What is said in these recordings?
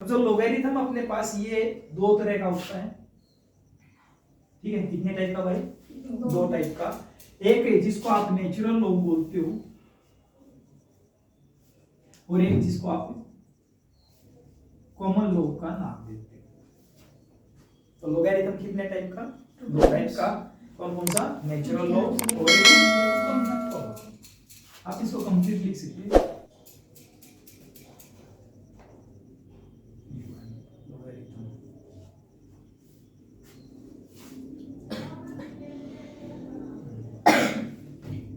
जो लोगैरिथम अपने पास ये दो तरह का होता है, ठीक है। कितने टाइप का भाई? दो टाइप का। एक है जिसको आप नेचुरल लॉग बोलते हो, और एक जिसको आप कॉमन लॉग का नाम देते हो। तो लोगैरिथम कितने टाइप का? दो टाइप का। कौन कौन सा? नेचुरल लॉग और आप इसको कंप्लीट लिख सकते हैं।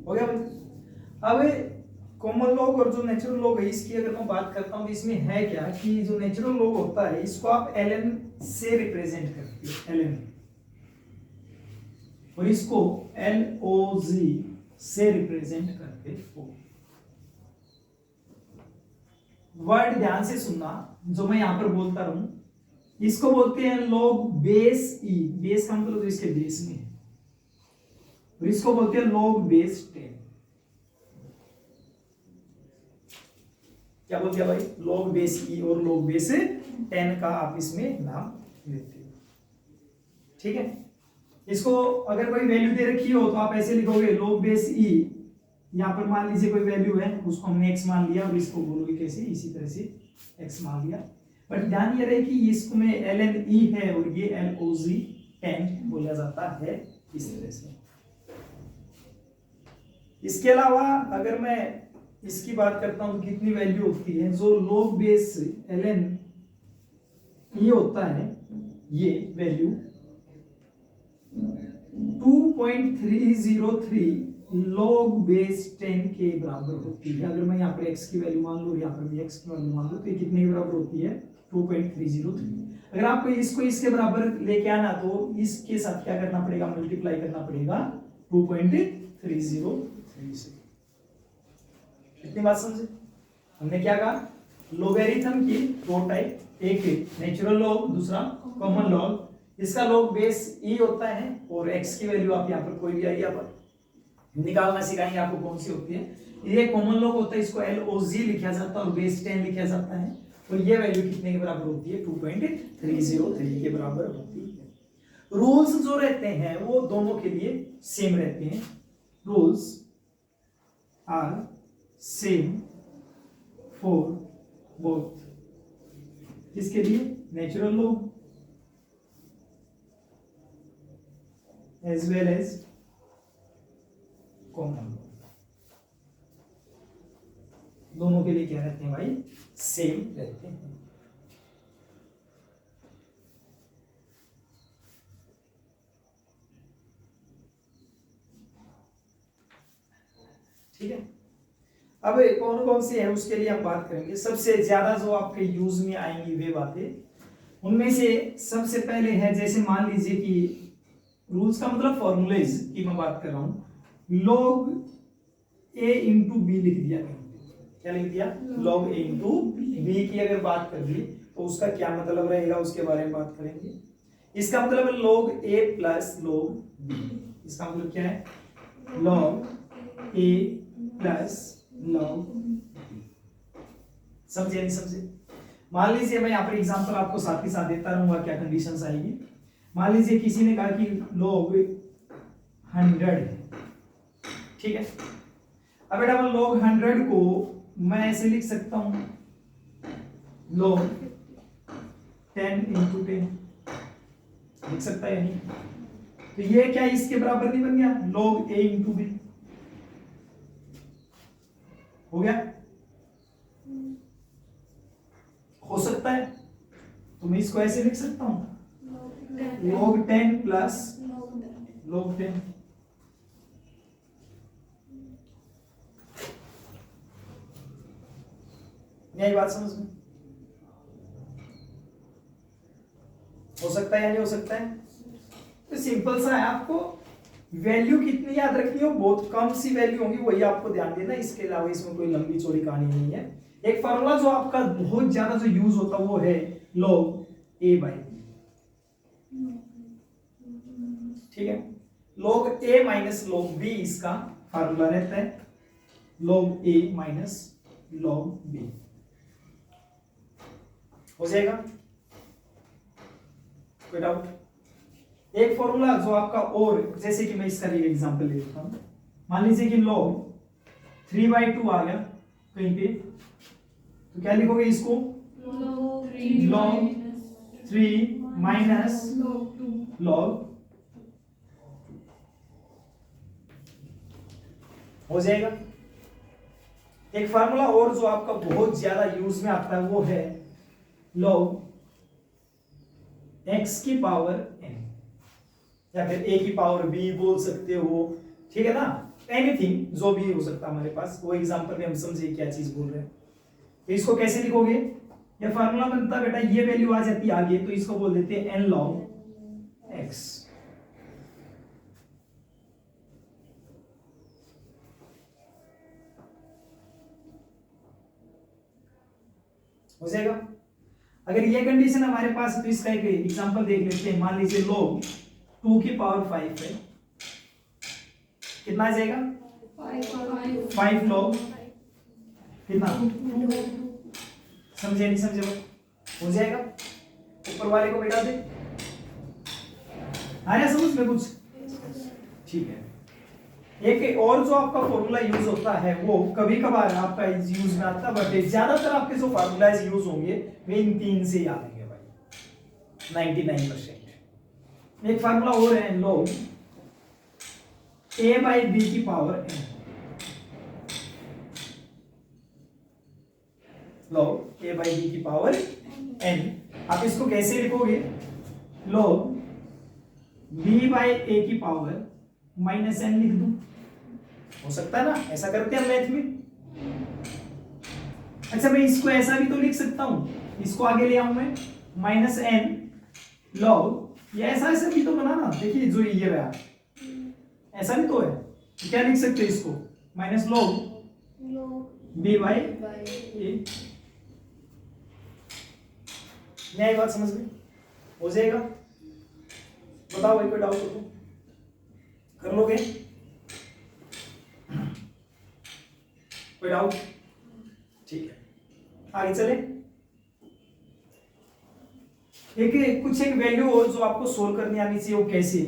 हो गया भाई। अब कॉमन लॉग और जो नेचुरल लॉग है इसकी अगर मैं बात करता हूं तो इसमें है क्या कि जो नेचुरल लॉग होता है इसको आप ln से रिप्रेजेंट करते हो, ln, और इसको log से रिप्रेजेंट करते हो। वर्ड ध्यान से सुनना जो मैं यहां पर बोलता रहूं, इसको बोलते हैं log बेस e, बेस का मतलब तो इसके बेस में है, और इसको बोलते हैं log बेस 10। क्या बोल दिया भाई? log बेस e और log बेस 10 का आप इसमें नाम लेते हो, ठीक है। इसको अगर कोई वैल्यू दे रखी हो तो आप ऐसे लिखोगे log बेस e, यहां पर मान लीजिए कोई वैल्यू है उसको हमने x मान लिया, और इसको बोलोगे कैसे? इसी तरह से x मान लिया। बट ध्यान ये रहे कि इसमें ln e है और ये log 10 बोला जाता है इस तरह से। इसके अलावा अगर मैं इसकी बात करता हूं कितनी वैल्यू होती है, जो log बेस ln ये होता है, ये वैल्यू 2.303 log बेस 10 के बराबर होती है। अगर मैं यहाँ पर x की वैल्यू मान लूं, यहाँ पर भी x की वैल्यू मान लूं, तो ये कितने के बराबर होती है? 2.303। अगर आपको इसको इसके बराबर लेके आना तो इसके साथ क्या करना पड़ेगा? मल्टीप्लाई करना पड़ेगा 2.303 से। इतनी बात समझे? हमने क्या कहा? लोगैरिथम की दो टाइप, एक नेचुरल लॉग, दूसरा कॉमन लॉग। इसका लॉग बेस e होता है, और x की वैल्यू आप यहाँ पर कोई भी आइडिया पर निकालना सिखाएंगे आपको कौन सी होती है। ये कॉमन लॉग होता है, इसको log लिखा जाता है और बेस 10 लिखा जाता है, और ये वैल्यू कितने के बराबर होती है? 2.303 के बराबर होती है। रूल्स जो रहते हैं वो दोनों के लिए सेम रहते हैं। Rules are same for both. किसके लिए? Natural log as well as common log, दोनों के लिए क्या रहते हैं भाई? सेम रहते हैं। ठीक है। अब कौन कौन सी है उसके लिए हम बात करेंगे। सबसे ज्यादा जो आपके यूज में आएंगी वे बातें, उनमें से सबसे पहले है, जैसे मान लीजिए कि रूल्स का मतलब फॉर्मूलेज की मैं बात कर रहा हूं। log a इंटू बी लिख दिया, क्या लिख दिया? log a इंटू बी की अगर बात कर ली तो उसका क्या मतलब रहेगा उसके बारे में बात करेंगे। इसका मतलब है log a plus log b। इसका मतलब क्या है? log a plus log b। समझे नहीं समझे? मान लीजिए मैं यहाँ पर एग्जांपल आपको साथ ही साथ देता रहूंगा, क्या कंडीशंस आएगी। मान लीजिए किसी ने कहा कि log 100 है, ठीक है। अब बेटा मैं log 100 को मैं ऐसे लिख सकता हूं, log 10 इंटू 10 लिख सकता है या नहीं? तो ये क्या इसके बराबर नहीं बन गया? log a इंटू बी हो गया? हो सकता है। तो मैं इसको ऐसे लिख सकता हूं, log 10 प्लस log 10। यही बात समझ में? हो सकता है या नहीं हो सकता है? तो सिंपल सा है, आपको वैल्यू कितनी याद रखनी हो, बहुत कम सी वैल्यू होंगी वही आपको ध्यान देना। इसके अलावा इसमें कोई लंबी चौड़ी कहानी नहीं है। एक फार्मूला जो आपका बहुत ज्यादा जो यूज होता है वो है log a बाई b, ठीक है। log a minus log b इसका फार्मूला रहता है, log a minus log b। हो जाएगा, कोई डाउट? एक फॉर्मूला जो आपका, और जैसे कि मैं इसका एग्जांपल ले लेता हूं, मान लीजिए कि log 3/2 आ गया कहीं पे, तो क्या लिखोगे इसको? log 3 माइनस log, हो जाएगा। एक फार्मूला और जो आपका बहुत ज्यादा यूज में आता है वो है log x की पावर n, या फिर a की पावर b बोल सकते हो, ठीक है ना, एनीथिंग जो भी हो सकता है हमारे पास, वो एग्जांपल में हम समझे क्या चीज बोल रहे हैं। तो इसको कैसे लिखोगे? ये फार्मूला बनता बेटा, ये वैल्यू आ जाती है आगे, तो इसको बोल देते हैं n log x। हो जाएगा। अगर ये कंडीशन हमारे पास है तो इसका एक एग्जांपल देख लेते हैं। मान लीजिए log 2 की पावर 5 है, कितना आ जाएगा? 5 log कितना, समझे नहीं समझे? हो जाएगा। ऊपर वाले को बैठा दे, आ रहा समझ में कुछ? ठीक है। एक और जो आपका फॉर्मूला यूज होता है वो कभी कभार आपका यूज में आता है, बट ज्यादातर आपके जो फॉर्मूलाज यूज होंगे वे इन तीन से ही आएंगे भाई, 99%। एक फार्मूला और है log a/b की पावर n, log a/b की पावर n। आप इसको कैसे लिखोगे? log b/a की पावर -n लिख दूं, हो सकता है ना, ऐसा करते हैं मैथ में। अच्छा मैं इसको ऐसा भी तो लिख सकता हूं, इसको आगे ले आऊं मैं, -n log, ये ऐसा भी तो बना ना, देखिए जो ये रहा ऐसा भी तो है, तो क्या लिख सकते हैं इसको? -log b/a। नई बात समझ में? हो जाएगा। बताओ भाई, कोई डाउट हो तो कर लोगे? कोई डाउट? ठीक है, आगे चले। कुछ एक वैल्यू हो जो आपको सोल्व करनी आनी चाहिए, वो कैसे?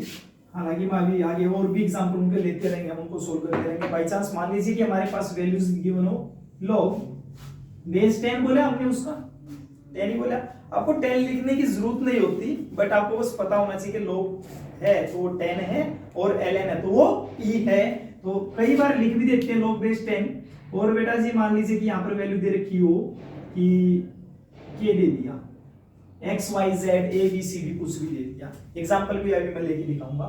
हालांकि मैं अभी आगे और भी एग्जांपल उनके लेते रहेंगे, हम उनको सोल्व करते रहेंगे। बाई चांस मान लीजिए कि हमारे पास वैल्यूज गिवन हो, log बेस 10 बोला हमने, उसका 10 ही बोला। आपको 10 लिखने की जरूरत नहीं होती, बट आपको बस पता होना चाहिए कि log है तो वो 10 है, और ln है तो वो e है। तो कई बार लिख भी देते हैं log बेस 10। और बेटा जी मान लीजिए कि यहाँ पर वैल्यू दे रखी हो कि k दे दिया, x y z a b c d कुछ भी दे दिया, एग्जांपल भी अभी मैं लेके दिखाऊंगा।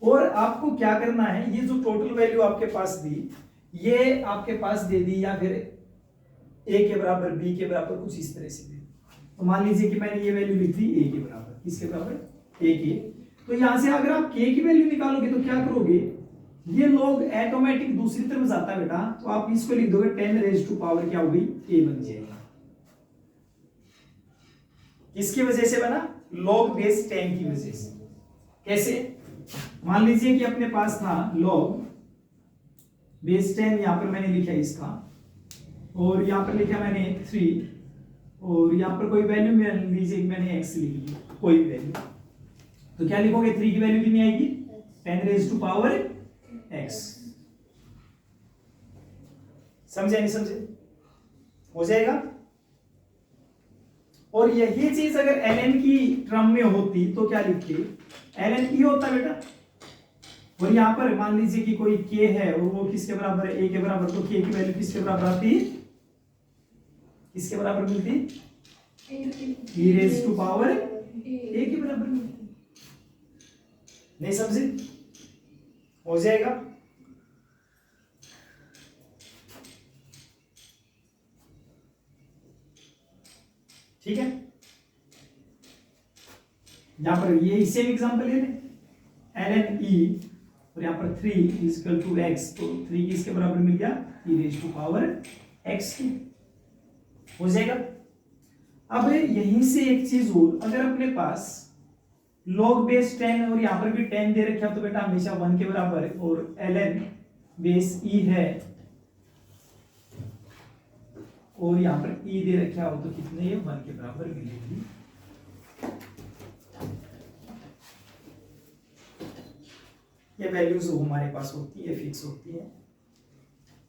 और आपको क्या करना है, ये जो टोटल वैल्यू आपके पास दी, ये आपके पास दे दी, या फिर a के बराबर b के बराबर कुछ इस तरह से दे। तो मान लीजिए कि मैंने ये वैल्यू लिख दी a के बराबर, किसके बराबर? a के। तो यहां से अगर आप k की वैल्यू निकालोगे तो क्या करोगे, ये log ऑटोमेटिक दूसरी तरफ जाता है बेटा, तो आप इसको लिख दोगे 10 रेज़ टू पावर क्या होगी? a बन जाएगा। इसकी वजह से बना log बेस 10 की वजह से। कैसे? मान लीजिए कि अपने पास था log बेस 10, यहां पर मैंने लिखा इसका, और यहां पर लिखा मैंने 3, और यहां पर कोई वैल्यू मान लीजिए कि मैंने x लिख ली, कोई भी वैल्यू, तो क्या लिखोगे? 3 की वैल्यू कितनी आएगी? 10 रेज़ टू पावर x। समझे नहीं समझे? हो जाएगा। और यही चीज अगर ln की टर्म में होती तो क्या लिखते? ln e होता बेटा। और यहां पर मान लीजिए कि कोई k है और वो किसके बराबर है? a के बराबर, तो k की वैल्यू किसके बराबर आती? किसके बराबर मिलती? e raise to power a के बराबर मिलती। नहीं समझे? हो जाएगा। ठीक है, यहां पर ये सेम एग्जांपल ले लें, ln e, और यहां पर 3 इक्वल टू x, तो 3 किसके बराबर मिल गया? e raise to power x की। हो जाएगा। अब यहीं से एक चीज और, अगर अपने पास log बेस 10 और यहां पर भी 10 दे रखा तो बेटा हमेशा 1 के बराबर है, और ln बेस e है और यहाँ पर ई दे रखा हो तो कितने ये 1 के बराबर मिलेगी। ये वैल्यूज हमारे पास होती है, फिक्स होती है।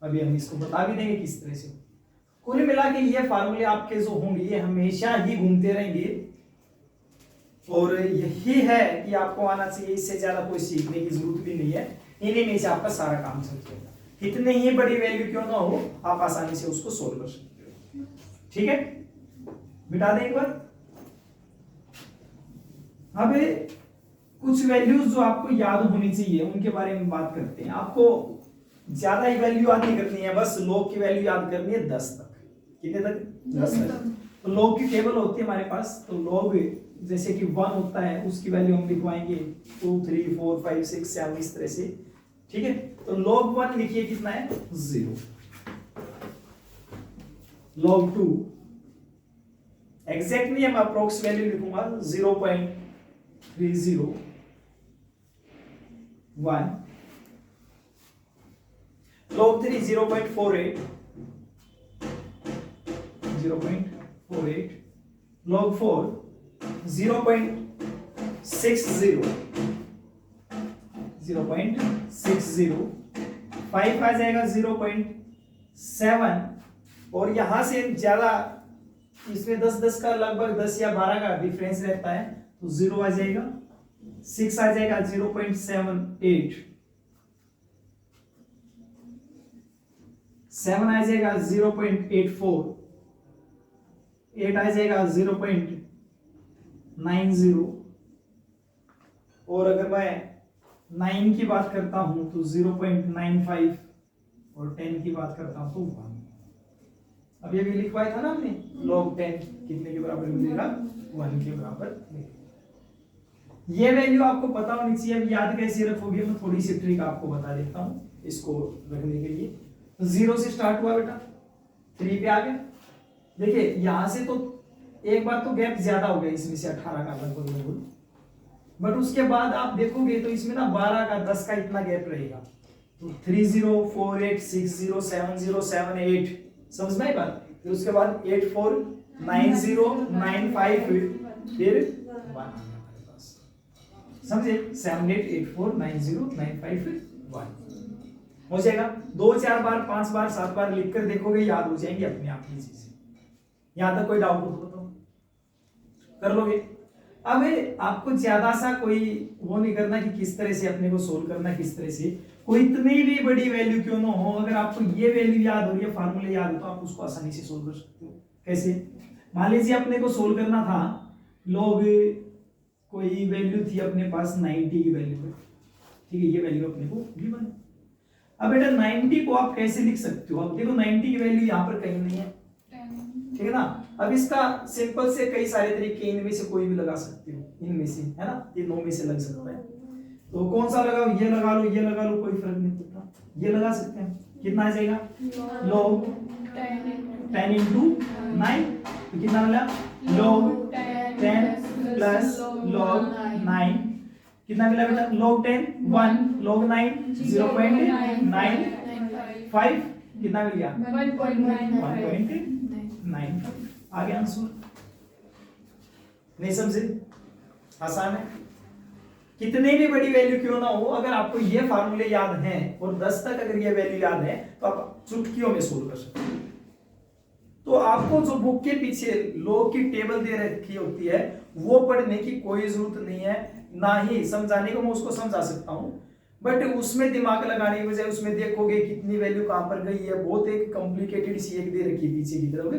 अभी हम इसको बता भी देंगे किस तरह से। कुल मिला के ये फार्मूले आपके जो होंगे ये हमेशा ही घूमते रहेंगे और यही है कि आपको आना चाहिए, इससे ज्यादा कोई सीखने की जरूरत भी नहीं है। इन्हीं में से आपका सारा काम चल जाएगा, कितने ही बड़ी वैल्यू क्यों ना हो आप आसानी से उसको सोल्व कर सकते हो। ठीक है, मिटा दें एक बार। अब कुछ वैल्यूज जो आपको याद होनी चाहिए उनके बारे में बात करते हैं। आपको ज्यादा ही वैल्यू याद नहीं करनी है, बस log की वैल्यू याद करनी है 10 तक। कितने तक? 10 तक। तो log की टेबल होती है हमारे पास, तो log जैसे कि 1 होता है उसकी वैल्यू हम लिखवाएंगे 2 3 4 5 6 7 इस तरह से। ठीक है, तो log 1 लिखिए कितना है 0। log 2 एग्जैक्ट नहीं है, मैं अप्रोक्स वैल्यू लिखूंगा 0.30 1। log 3 0.48 log 4 0.60 5 आ जाएगा 0.7 और यहां से ज्यादा इसमें 10 का लगभग 10 या 12 का डिफरेंस रहता है तो 0 आ जाएगा। 6 आ जाएगा 0.78 7 आ जाएगा 0.84 8 आ जाएगा 0.90 और अगर मैं 9 की बात करता हूं तो 0.95 और 10 की बात करता हूं तो 1। अब ये भी लिखवाया था ना हमने, log 10 कितने के बराबर मिलेगा 1 के बराबर मिलेगा। ये वैल्यू आपको पता होनी चाहिए। अब याद कैसे रखोगे, मैं थोड़ी सी ट्रिक आपको बता देता हूं इसको रखने के लिए। 0 से स्टार्ट हुआ बेटा, 3 पे आ गया। देखिए यहां से तो एक बार तो गैप ज्यादा हो गया इसमें से 18 का लगभग, बट उसके बाद आप देखोगे तो इसमें ना 12 का 10 का इतना गैप रहेगा। तो 30 48 60 70 78 समझ में आई बात। फिर उसके बाद 84 90 95 फिर 1 समझे, 78 84 90 95 फिर 1 हो जाएगा। 2 4 बार 5 बार 7 बार लिखकर देखोगे याद हो जाएंगे अपने आप ही चीजें। यहां तक कोई डाउट हो तो बताओ, कर लोगे। अब आपको ज्यादा सा कोई वो नहीं करना कि किस तरह से अपने को सोल्व करना, किस तरह से कोई इतनी भी बड़ी वैल्यू क्यों ना हो, अगर आपको ये वैल्यू याद हो, ये फार्मूले याद हो तो आप उसको आसानी से सोल्व कर सकते हो। कैसे? मान लीजिए अपने को सोल्व करना था लोग कोई वैल्यू थी अपने पास 90 की वैल्यू है, ठीक है, ये वैल्यू अपने को गिवन है। अब बेटा 90 को आप कैसे लिख सकते हो? अब देखो 90 की वैल्यू यहाँ पर कहीं नहीं है, ठीक है ना। अब इसका सिंपल से कई सारे तरीके, इनमें से कोई भी लगा सकते हो, इनमें से, है ना, तीनों में से लग सकता है। तो कौन सा लगाओ? ये लगा लो, ये लगा लो, कोई फर्क नहीं पड़ता, ये लगा सकते हैं। कितना आ जाएगा? log 10 into 9 तो कितना मिला? log 10 plus log 9 कितना मिला बेटा? log 10 1 log 9 0.95 कितना मिल गया? 1.95 आ गया आंसर। नहीं समझे? आसान है। कितने भी बड़ी वैल्यू क्यों ना हो, अगर आपको ये फार्मूले याद हैं और 10 तक अगर ये वैल्यू याद है तो आप चुटकियों में सोल्व कर सकते हो। तो आपको जो बुक के पीछे log की टेबल दे रखी होती है वो पढ़ने की कोई जरूरत नहीं है, ना ही समझाने को मैं उसको समझा सकता हूं, बट उसमें दिमाग लगाने की बजाय उसमें देखोगे कितनी वैल्यू कहां पर गई है। बहुत एक कॉम्प्लिकेटेड सी एक दे रखी है पीछे की तरफ,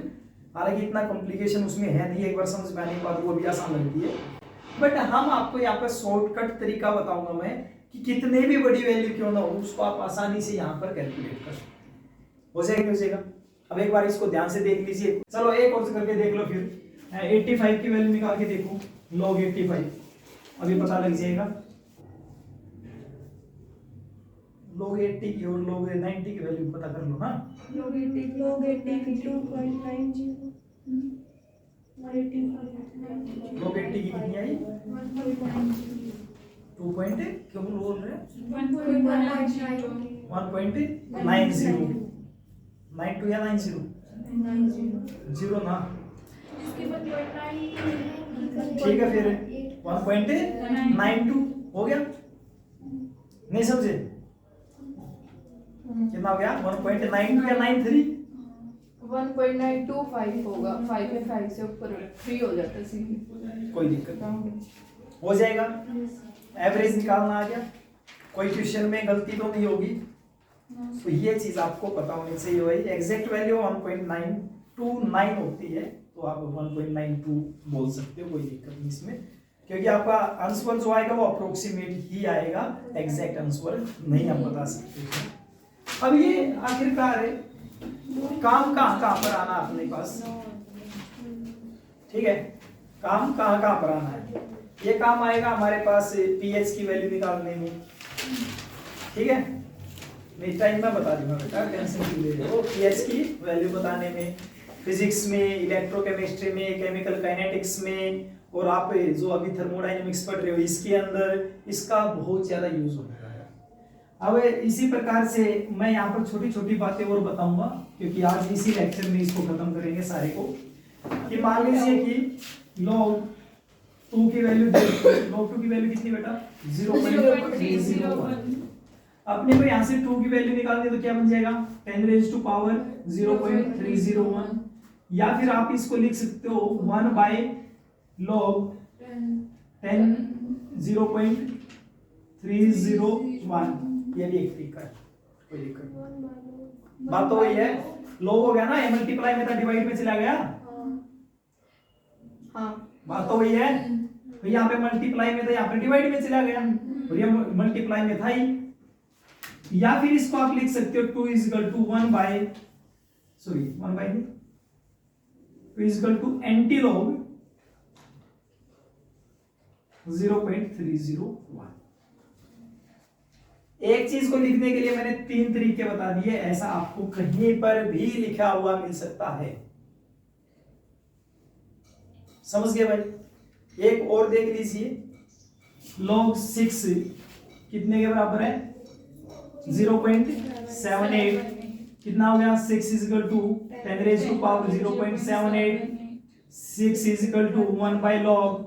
हालांकि इतना कॉम्प्लिकेशन उसमें है नहीं, एक बार समझ में आने के बाद वो भी आसान लगती है। बट हम आपको यहाँ पर शॉर्टकट तरीका बताऊंगा मैं कि कितने भी बड़ी वैल्यू क्यों ना हो उसको आप आसानी से यहाँ पर कैलकुलेट कर सकते हो जाएगा, हो जाएगा। अब एक बार इसको ध्यान से देख लीजिए। चलो एक और करके देख लो फिर। 85 की वैल्यू निकाल के देखो, log 85 अभी पता लग जाएगा। log 80 की और log 90 की वैल्यू पता कर लो। हाँ, log 80 की 2.90 log 80 की कितनी आई? 2 पॉइंट क्यों बोल रहे हैं? 1.90 92 या 90 जीरो ना, इसके बाद 1.9 ठीक है फिर 1.92 हो गया, नहीं समझे कितना हो गया 1.92 या 93? 1.925 होगा, 5 है, 5 से ऊपर 3 हो जाता है सीधे। कोई दिक्कत नहीं, हो जाएगा। एवरेज निकालना आ गया, कोई क्वेश्चन में गलती तो नहीं होगी, तो ये चीज आपको पता होनी चाहिए भाई। एग्जैक्ट वैल्यू 1.929 होती है, तो आप 1.92 बोल सकते हो, कोई दिक्कत नहीं इसमें, क्योंकि आपका आंसर जो आएगा वो अप्रोक्सीमेट ही आएगा, एग्जैक्ट आंसर नहीं हम बता सकते। अब ये आखिरकार है काम कहाँ पर आना अपने पास, ठीक है, काम कहाँ पर आना है। ये काम आएगा हमारे पास पीएच की वैल्यू निकालने में, ठीक है, नेक्स्ट टाइम मैं बता दूंगा बेटा, टेंशन क्यों ले रहे हो। पीएच की वैल्यू बताने में, फिजिक्स में, इलेक्ट्रोकेमिस्ट्री में, केमिकल काइनेटिक्स में, और आप जो अभी थर्मोडायनेमिक्स पढ़ रहे हो इसके अंदर इसका बहुत ज्यादा यूज होने वाला है। अब इसी प्रकार से मैं यहाँ पर छोटी छोटी बातें और बताऊंगा, क्योंकि आज इसी लेक्चर में इसको खत्म करेंगे सारे को। कि मान लीजिए कि log 2 की वैल्यू, log 2 की वैल्यू कितनी बेटा 0.301। अपने को यहाँ से 2 की वैल्यू निकालनी है तो क्या बन जाएगा 10 raised to power 0.301, या फिर आप इसको लिख सकते हो 1 by log 10 0.301, ये भी एक तरीका है, कोई दिक्कत नहीं। बात तो वही है, log हो गया ना, ये मल्टीप्लाई में था डिवाइड में चला गया, हाँ बात तो वही है, तो यहाँ पे मल्टीप्लाई में था, यहाँ पे डिवाइड में चला गया, और ये मल्टीप्लाई में था ही। या फिर इसको आप लिख सकते हो 2 is equal to 1 by 2 is equal to antilog 0.301। एक चीज को लिखने के लिए मैंने 3 तरीके बता दिए, ऐसा आपको कहीं पर भी लिखा हुआ मिल सकता है, समझ गए भाई। एक और देख लीजिए, log 6 कितने के बराबर है 0.78, कितना हो गया 6 is equal to 10 raised to power 0.78, 6 is equal to 1 by log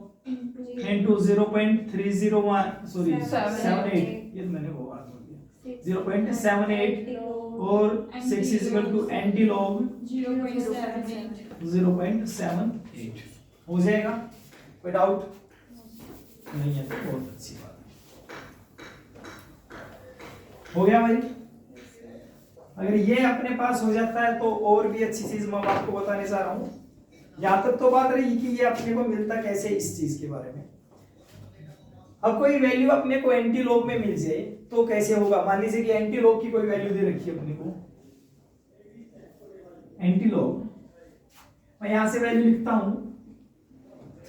into 0.301 sorry 78, ये तो मैंने वो बात बोल दिया 0.78, और 6 is equal to antilog 0.78 हो जाएगा, कोई डाउट नहीं है, तो बहुत अच्छी बात हो गया भाई। अगर ये अपने पास हो जाता है तो और भी अच्छी चीज मैं आपको बताने जा रहा हूं। यहां तक तो बात रही कि ये अपने को मिलता कैसे इस चीज के बारे में। अब कोई वैल्यू अपने को एंटीलॉग में मिल जाए तो कैसे होगा। मान लीजिए कि एंटीलॉग की कोई वैल्यू दे रखी है अपने को, एंटीलॉग मैं यहां से वैल्यू लिखता हूं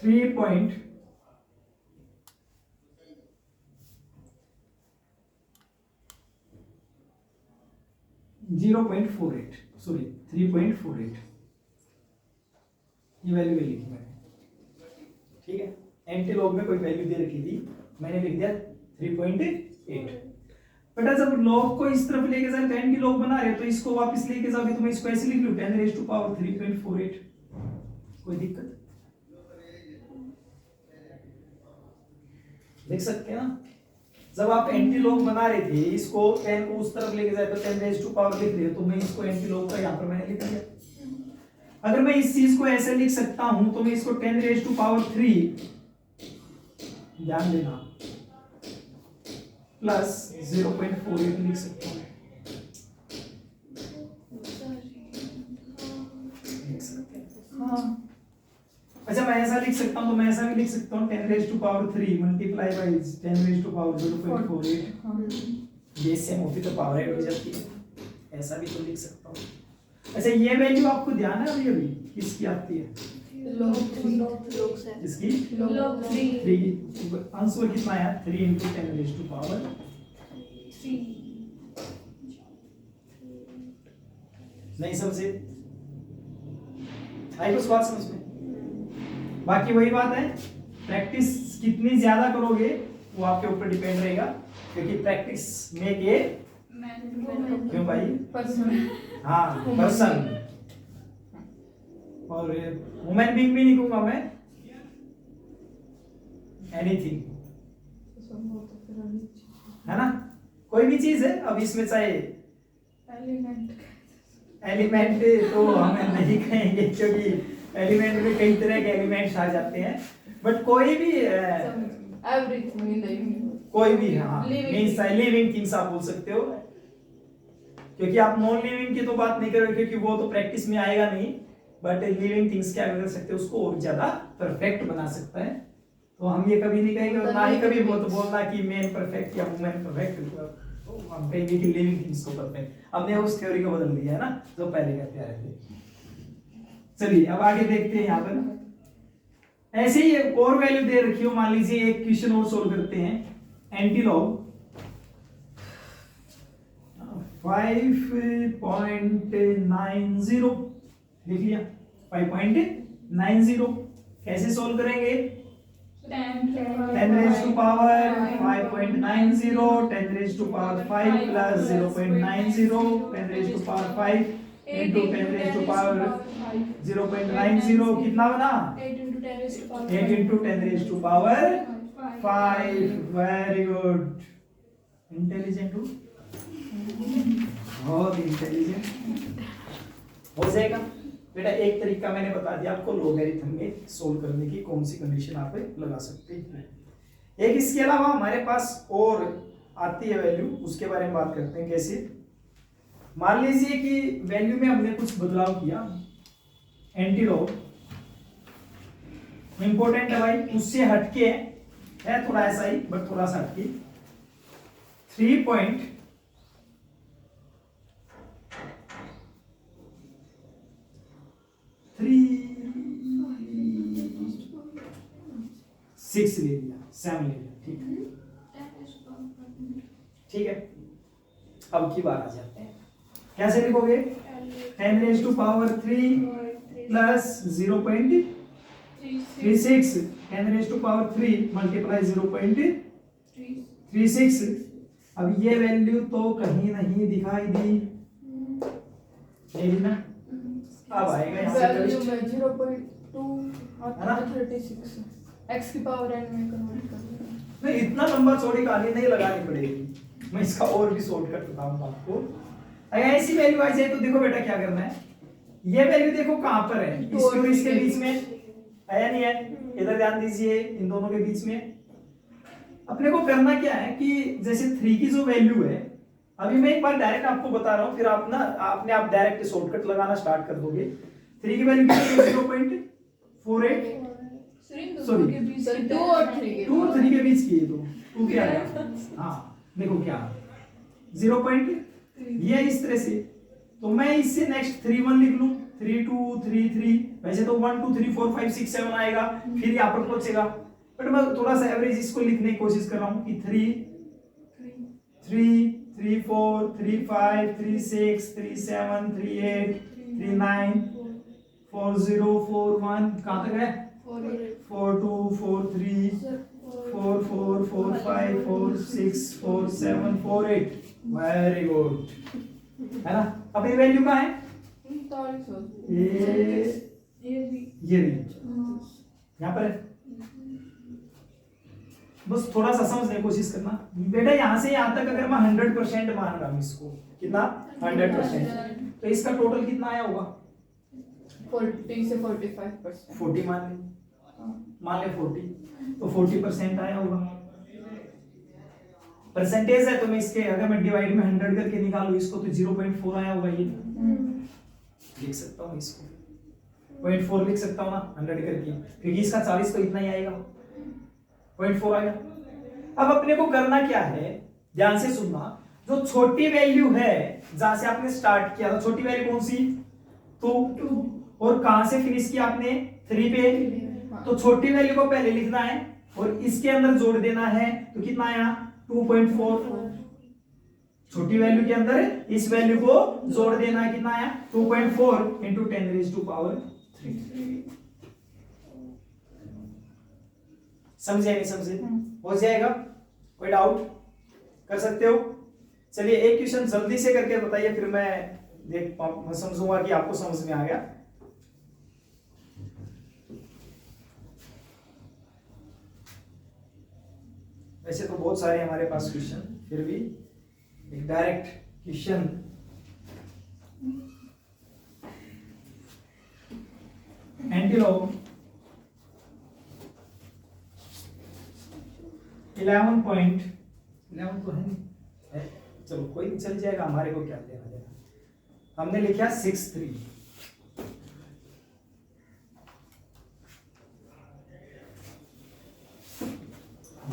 3.048 सॉरी 3.48, ये वैल्यू लिखी मैंने, ठीक है। एंटीलॉग में कोई वैल्यू दे रखी थी, मैंने लिख दिया 3.8। बेटा जब लॉग को इस तरफ लेके जाए तो एंटीलॉग बना रहे हो, तो इसको वापस लेके जाओगे तो मैं इसको ऐसे लिख लूं 10 raised to power 3.48, कोई दिक्कत लिख सकते हैं ना। जब आप एंटीलॉग बना रहे थे, इसको 10 को उस तरफ लेके जाए तो 10 raised to power लिख रहे हो, तो मैं इसको एंटीलॉग का यहाँ पर मैंने लिख दिया। अगर मैं इस चीज को ऐसे लिख सकता हूं तो मैं इसको 10 raised to power 3, ध्यान देना, प्लस 0.48 लिख सकता हूं, लिख सकते हैं। हाँ अच्छा, मैं ऐसा लिख सकता हूं तो मैं ऐसा भी लिख सकता हूं 10 raised to power 3 multiply by 10 raised to power 0.48, ये सेम होती तो पावर ऐड हो जाती है, ऐसा भी तो लिख सकता हूं। अच्छा ये वैल्यू आपको ध्यान है अभी किसकी आती है, इसकी log 3 आंसर कितना आया 3 into 10 raised to power 3। नहीं समझे, आई कुछ बात समझ में। बाकी वही बात है, प्रैक्टिस कितनी ज्यादा करोगे वो आपके ऊपर डिपेंड रहेगा, क्योंकि प्रैक्टिस मेक ए, क्यों भाई, पर्सन, हाँ पर्सन, और वुमेन बीइंग भी नहीं कहूंगा मैं, एनीथिंग, है ना, कोई भी चीज है। अब इसमें चाहे एलिमेंट तो हमें नहीं कहेंगे क्योंकि एलिमेंट में कई तरह के एलिमेंट्स आ जाते हैं, बट कोई भी एवरीथिंग इन द यूनिवर्स, कोई भी, हाँ, Living मींस लिविंग थिंग्स आप बोल सकते हो, क्योंकि आप नॉन लिविंग की तो बात नहीं करोगे क्योंकि वो तो प्रैक्टिस में आएगा नहीं, बट लिविंग थिंग्स क्या कर सकते हो, उसको और ज्यादा परफेक्ट बना सकता है। तो हम ये कभी नहीं कहेंगे और ना ही कभी वो तो बोलना कि मैन परफेक्ट या वुमेन परफेक्ट, तो हम कहेंगे कि लिविंग थिंग्स को परफेक्ट। हमने उस थ्योरी को बदल दिया है ना, जो पहले कहते आ रहे थे। चलिए अब आगे देखते हैं। यहाँ पर ऐसे ही एक और वैल्यू दे रखी हो, मान लीजिए एक क्वेश्चन और सोल्व करते हैं। एंटीलॉग 5.90 लिख लिया, 5.90 कैसे सोल्व करेंगे? 10 raised to power 5.90, 10 raised to power 5 plus 0.90, 10 raised to power 5 into 10 raised to power 0.90 कितना बना? 8 into 10 raised to power 8 into 10 raised to power 5। Very good, intelligent हो, बहुत इंटेलिजेंट हो जाएगा बेटा। एक तरीका मैंने बता दिया आपको लॉगरिथम में सोल्व करने की, कौन सी कंडीशन आप लगा सकते हैं। एक इसके अलावा हमारे पास और आती है वैल्यू, उसके बारे में बात करते हैं कैसे। मान लीजिए कि वैल्यू में हमने कुछ बदलाव किया, एंटीलॉग इंपॉर्टेंट है भाई, उससे हटके है थोड़ा ऐसा ही बट थोड़ा सा हटके 3.6 ले लिया, 7 ले लिया, ठीक है, ठीक है। अब की बात आ जाते हैं, कैसे लिखोगे? 10 raised to power 3 plus 0.36, 10 raised to power 3 multiply 0.36। अब ये वैल्यू तो कहीं नहीं दिखाई दी, नहीं ना, अब आएगा यहाँ से वैल्यू में 0.2 और है ना? 36 x की पावर n में कन्वर्ट कर देना। नहीं, इतना लंबा चौड़ी कहानी नहीं लगानी पड़ेगी, मैं इसका और भी शॉर्टकट बताऊंगा आपको। अगर ऐसी वैल्यू आ जाए तो देखो बेटा क्या करना है, ये वैल्यू देखो कहां पर है, इसके और इसके बीच में है, नहीं है? इधर ध्यान दीजिए, इन दोनों के बीच में अपने को करना क्या है कि जैसे 3 की जो वैल्यू है, अभी मैं एक बार डायरेक्ट आपको बता रहा हूं, फिर आप ना आपने आप डायरेक्ट शॉर्टकट लगाना स्टार्ट कर दोगे। 3 की वैल्यू कितनी है? 0.48, सॉरी 2 और 3 के 2 और 3 के बीच की है, 2 क्या है? हाँ देखो क्या 0. ये इस तरह से, तो मैं इससे नेक्स्ट 3 1 लिख लूं, 3 2 3 3, वैसे तो 1 2 3 4 5 6 7 आएगा, फिर यहाँ पर पहुंचेगा, बट मैं थोड़ा सा एवरेज इसको लिखने की कोशिश कर रहा हूँ कि 3 3 3 4 3 5 3 6 3 7 3 8 3 9 4 0 4 1, कहाँ तक है? 4 2 4 3 4 4 4 5 4 6 4 7 4 8, वेरी गुड, है ना। अब ये वैल्यू कहाँ है? ये यहाँ पर है। बस थोड़ा सा समझने की कोशिश करना बेटा, यहाँ से यहाँ तक अगर मैं 100% मान रहा हूँ इसको, कितना 100%, तो इसका टोटल कितना आया होगा? 40 से 45%। 40 मान ले 40, तो 40% आया होगा। परसेंटेज है तो मैं इसके अगर मैं डिवाइड में 100 करके निकालूं इसको, तो 0.4 आया होगा, ये लिख सकता हूँ, इसको 0.4 लिख सकता हूँ ना 100 करके, क्योंकि इसका 40 तो इतना ही आएगा, 0.4 आ गया। अब अपने को करना क्या है, ध्यान से सुनना, जो छोटी वैल्यू है जहां से आपने स्टार्ट किया था, छोटी वैल्यू कौन सी? 2, और कहां से फिनिश किया आपने? 3 पे, तो छोटी वैल्यू को पहले लिखना है और इसके अंदर जोड़ देना है, तो कितना आया? 2.4। छोटी वैल्यू के अंदर इस वैल्यू को जोड़ देना है, कितना आया? 2.4 इंटू 10 raised to power 3। समझे नहीं समझे? हो जाएगा? कोई डाउट कर सकते हो? चलिए एक क्वेश्चन जल्दी से करके बताइए, फिर मैं समझूंगा कि आपको समझ में आ गया। वैसे तो बहुत सारे हमारे पास क्वेश्चन, फिर भी एक डायरेक्ट क्वेश्चन। एंटीलॉग 11 तो है नहीं, चलो कोई नहीं, चल जाएगा, हमारे को क्या लेना देना। हमने लिखा 6-3।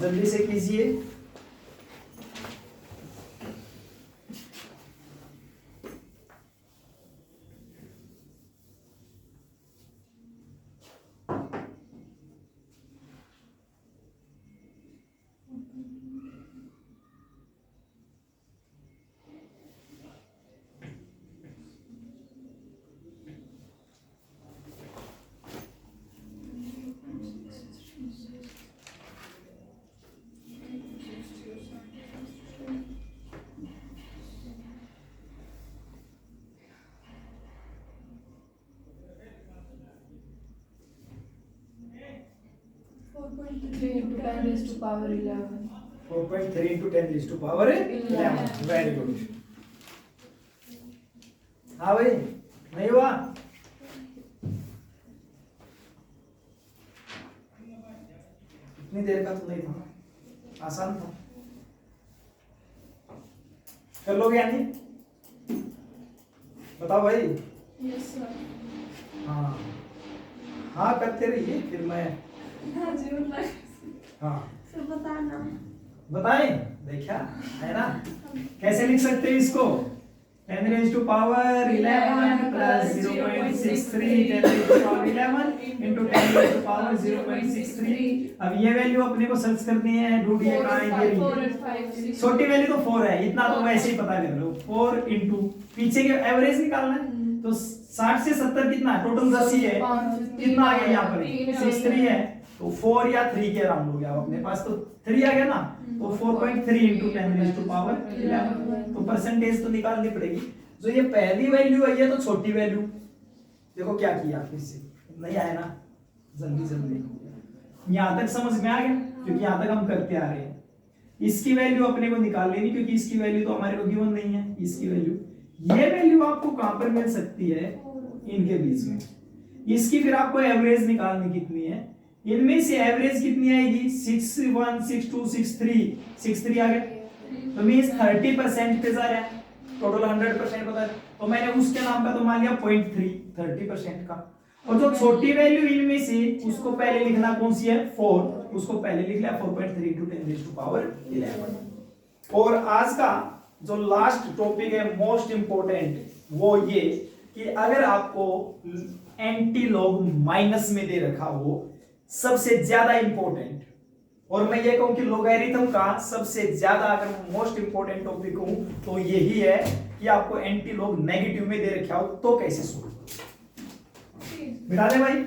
जल्दी से कीजिए। Three into 10 raised to power 11. 4.3 into 10 raised to power 11। Very good. हाँ भाई, नहीं हुआ? इतनी देर का तो नहीं था, आसान था। कर लोगे यानी? बताओ भाई। Yes, sir. हाँ हाँ करते रहिए, फिर मैं हाँ जी, मतलब हाँ सर बताना। बताएं। देखा है ना, कैसे लिख सकते हैं इसको? 10 raised to power 11 plus 0.63 10 raised to power 11 into 10 raised to power 0.63। अब ये वैल्यू अपने को सर्च करनी है, ढूंढिए कहाँ है ये। 4 and 5 6। छोटी वैल्यू तो 4 है, इतना तो वैसे ही पता कर लो। 4 into पीछे के एवरेज निकालना है, तो 60 से 70 कितना है? टोटल 10 ही है। कितना आ गया यहाँ पर? 63 है, तो 4 या 3 के राउंड हो गया। अपने पास तो 3 आ गया ना, तो 4.3 into 10 raised to power 11। तो परसेंटेज तो निकालनी पड़ेगी। जो ये पहली वैल्यू है, ये तो छोटी वैल्यू। देखो क्या किया, फिर से नहीं आया ना, जल्दी यहाँ तक समझ में आ गया, क्योंकि यहाँ तक हम करते आ रहे हैं। इसकी वैल्यू अपने को निकाल लेनी, क्योंकि इसकी वैल्यू तो हमारे को गिवन नहीं है। इसकी वैल्यू, ये वैल्यू आपको कहां पर मिल सकती है? इनके बीच में। इसकी फिर आपको एवरेज निकालनी कितनी है? इनमें से एवरेज कितनी आएगी? 61 62 63 आ गया, तो मींस 30% पे जा रहा है। टोटल 100% बता रहा है, तो मैंने उसके नाम का तो मान लिया 0.3, 30% का। और जो छोटी वैल्यू इनमें से, उसको पहले लिखना कौन सी है? 4, उसको पहले लिख लिया 4.3 into 10 raised to power 11। और आज का जो लास्ट टॉपिक है, मोस्ट इंपोर्टेंट, वो ये कि अगर आपको एंटीलॉग माइनस में दे रखा हो, सबसे ज्यादा इंपॉर्टेंट, और मैं ये कहूं कि लोगैरिथम का सबसे ज्यादा अगर मोस्ट इंपॉर्टेंट टॉपिक हूं तो यही है कि आपको एंटीलॉग नेगेटिव में दे रखा हो तो कैसे सोल्व बिठा दे भाई।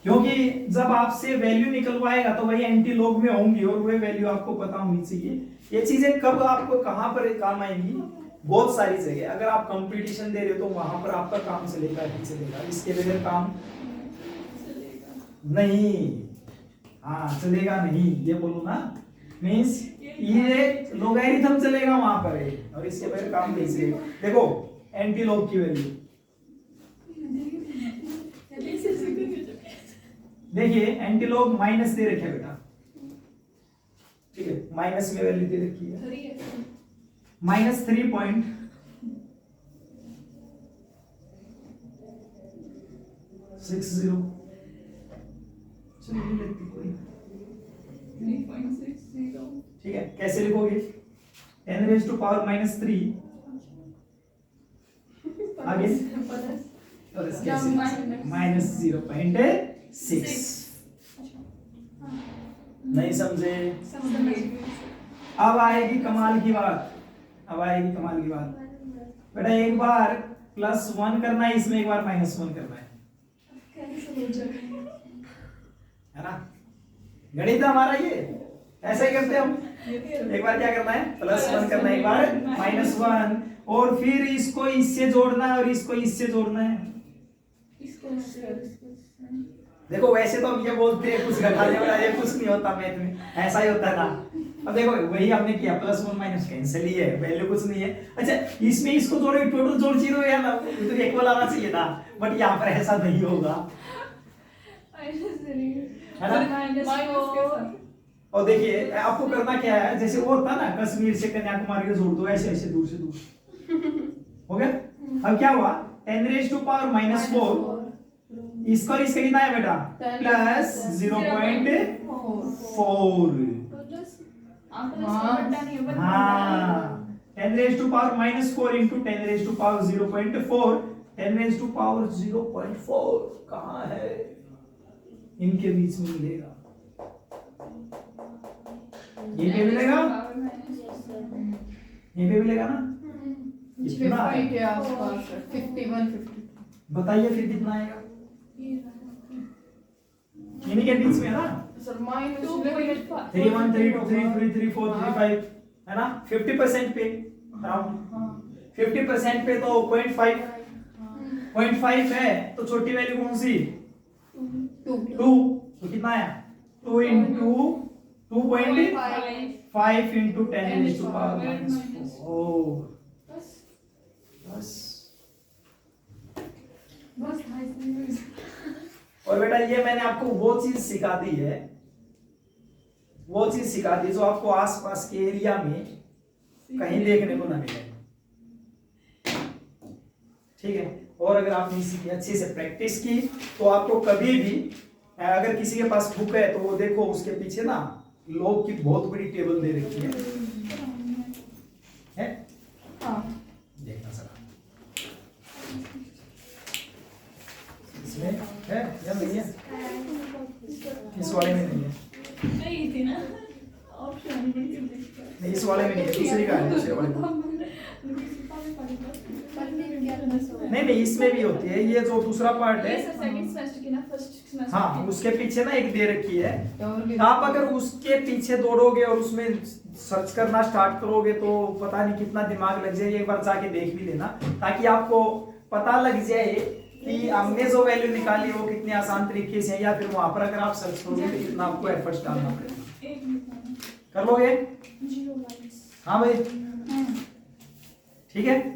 क्योंकि जब आपसे वैल्यू निकलवाएगा तो वही एंटीलॉग में होंगी, और वही वैल्यू आपको पता होनी चाहिए। ये चीजें कब आपको कहां पर काम आएंगी? बहुत सारी जगह। अगर आप कंपटीशन दे रहे हो तो वहां पर आपका काम चलेगा ही चलेगा, इसके बगैर काम नहीं। हाँ चलेगा नहीं, ये बोलो ना, मींस ये लोगैरिथम चलेगा वहां पर है, और इसके बगैर काम नहीं चलेगा। देखो एंटीलॉग की वैल्यू देखिए, एंटीलॉग माइनस दे रखे बेटा, ठीक है, माइनस में वैल्यू दे रखी है -3.60। ठीक है, कैसे लिखोगे? 10 raised to power -3 आगे और इसके -0.6। नहीं समझे? अब आएगी कमाल की बात, बेटा एक बार +1 करना है इसमें, एक बार -1 करना है ना। गणित हमारा ये ऐसा ही करते हैं हम। एक बार क्या करना है? +1 करना है, एक बार -1, और फिर इसको इससे जोड़ना है और इसको इससे जोड़ना है। देखो वैसे तो हम ये बोलते हैं कुछ घटाने वाला ये कुछ नहीं होता मैथ में, ऐसा ही होता है ना। अब देखो वही हमने किया, +1 - कैंसिल ही है, वैल्यू कुछ नहीं है। अच्छा इसमें इसको जोड़े, टोटल जोड़ 0 है ना, ये तो इक्वल आना चाहिए था, बट यहाँ पर ऐसा नहीं होगा, है ना। माइनस के साथ। और देखिए आपको करना क्या है, जैसे वो होता ना कश्मीर से कन्याकुमारी को जोड़ दो, ऐसे ऐसे दूर से दूर हो गया। अब क्या हुआ, 10⁻⁻⁴ इसका इसका कितना है बेटा, +0.4। हाँ 10⁻⁻4 इंटू 10⁻0.4, 10⁻0.4 कहाँ है, इनके बीच में मिलेगा, ये पे मिलेगा, ये पे मिलेगा ना, कितना 50 के आसपास है, 51 52। बताइए फिर कितना आएगा, इन्हीं के बीच में है ना, सर माइनस 31 32 33 34 35 है ना, 50% पे अराउंड 50% पे तो 0.5 है, तो छोटी वैल्यू कौन सी, 2 तो कितना है, 2 इंटू 2.5 इंटू 10⁻⁻⁴ बस। और बेटा ये मैंने आपको वो चीज सिखा दी है, वो चीज सिखा दी जो आपको आसपास के एरिया में कहीं देखने को ना मिले, ठीक है। और अगर आपने इसकी अच्छे से प्रैक्टिस की तो आपको कभी भी, अगर किसी के पास बुक है तो वो देखो उसके पीछे ना लोग की बहुत बड़ी टेबल दे रखी है? हाँ देखना सर इसमें है या नहीं है, इस वाले में नहीं है, नहीं इस वाले में नहीं है, दूसरी का है, दूसरे वाले में नहीं, इसमें भी होती है, ये जो दूसरा पार्ट है हाँ उसके पीछे ना एक दे रखी है, आप अगर उसके पीछे दौड़ोगे और उसमें सर्च करना स्टार्ट करोगे तो पता नहीं कितना दिमाग लग जाएगा, एक बार जाके देख भी लेना ताकि आपको पता लग जाए कि हमने जो वैल्यू निकाली वो कितने आसान तरीके से है, या फिर वहां पर अगर आप सर्च करोगे तो कितना आपको एफर्ट्स डालना पड़ेगा, कर लोगे? हाँ भाई ठीक है।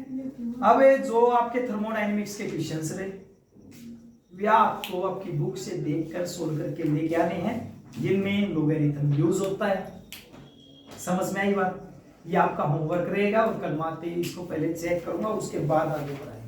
अब जो आपके थर्मोडायनेमिक्स के क्वेश्चंस रहे वे आपको आपकी बुक से देखकर सोल्व करके लेके आने हैं, जिनमें लोगरिथम यूज होता है। समझ में आई बात? ये आपका होमवर्क रहेगा और कल माते इसको पहले चेक करूंगा, उसके बाद आगे बढ़ाएंगे।